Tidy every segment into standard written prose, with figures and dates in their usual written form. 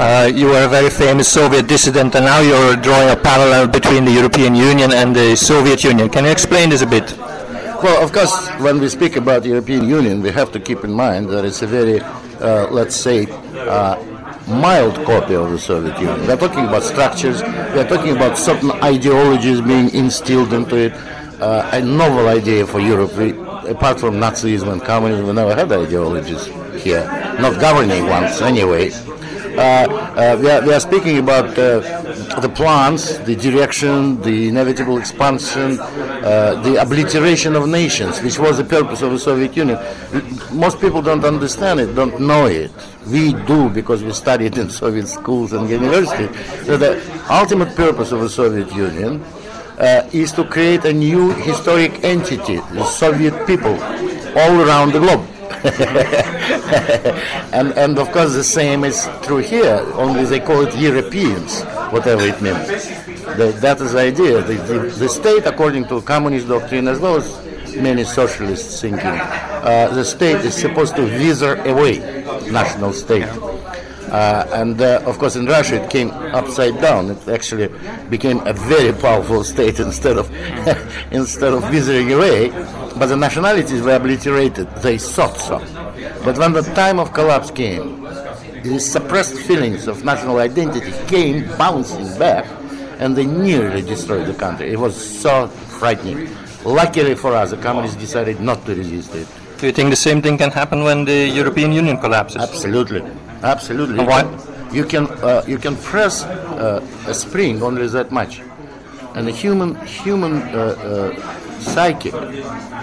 You were a very famous Soviet dissident, and now you're drawing a parallel between the European Union and the Soviet Union. Can you explain this a bit? Well, of course, when we speak about the European Union, we have to keep in mind that it's a very, let's say, mild copy of the Soviet Union. We're talking about structures, we're talking about certain ideologies being instilled into it, a novel idea for Europe. Apart from Nazism and communism, we never had ideologies here, not governing ones anyway. We are speaking about the plans, the direction, the inevitable expansion, the obliteration of nations, which was the purpose of the Soviet Union. Most people don't understand it, don't know it. We do, because we studied in Soviet schools and universities. So the ultimate purpose of the Soviet Union is to create a new historic entity, the Soviet people, all around the globe. and of course the same is true here, only they call it Europeans, whatever it means. That is the idea. The state, according to communist doctrine as well as many socialist thinking, the state is supposed to wither away national state. Of course in Russia it came upside down. It actually became a very powerful state instead of withering away. But the nationalities were obliterated. They thought so. But when the time of collapse came, the suppressed feelings of national identity came bouncing back, and they nearly destroyed the country. It was so frightening. Luckily for us, the communists decided not to resist it. Do you think the same thing can happen when the European Union collapses? Absolutely, absolutely. Why? You can press a spring only that much, and the human psyche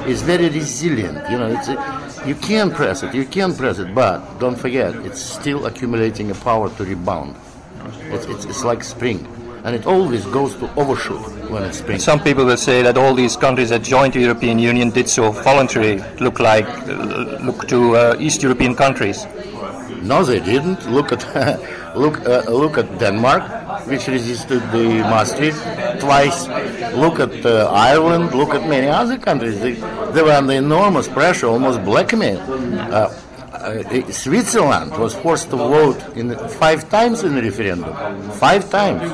is very resilient. You know, you can press it, but don't forget, it's still accumulating a power to rebound. It's like spring, and it always goes to overshoot when it's spring. Some people will say that all these countries that joined the European Union did so voluntarily. Look to East European countries. No, they didn't. Look at Denmark, which resisted the Maastricht twice. Look at Ireland. Look at many other countries. They were under enormous pressure, almost blackmail. Switzerland was forced to vote 5 times in the referendum. 5 times.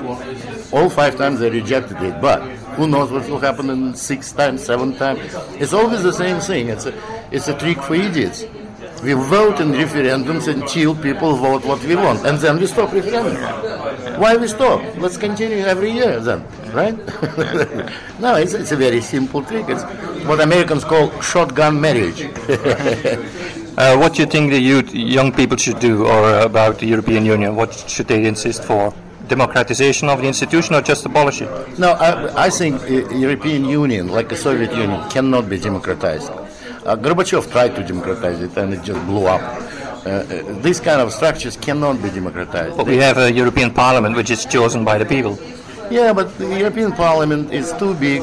All 5 times they rejected it. But who knows what will happen in 6 times, 7 times? It's always the same thing. It's a trick for idiots. We vote in referendums until people vote what we want, and then we stop referendum. Why we stop? Let's continue every year then, right? No, it's a very simple trick. It's what Americans call shotgun marriage. What do you think the young people should do, or about the European Union? What should they insist for? Democratization of the institution, or just abolish it? No, I think the European Union, like the Soviet Union, cannot be democratized. Gorbachev tried to democratize it, and it just blew up. These kind of structures cannot be democratized. But we have a European Parliament which is chosen by the people. Yeah, but the European Parliament is too big.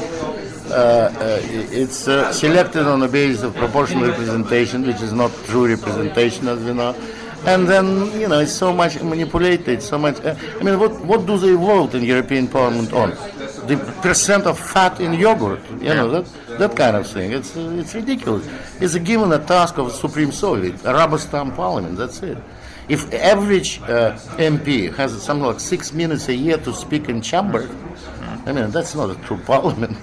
It's selected on the basis of proportional representation, which is not true representation, as we know. And then, you know, it's so much manipulated, so much. I mean, what do they vote in European Parliament on? The percent of fat in yogurt, you know, that kind of thing. It's ridiculous. It's given a task of Supreme Soviet, a rubber stamp parliament. That's it. If average MP has something like 6 minutes a year to speak in chamber, I mean, that's not a true parliament.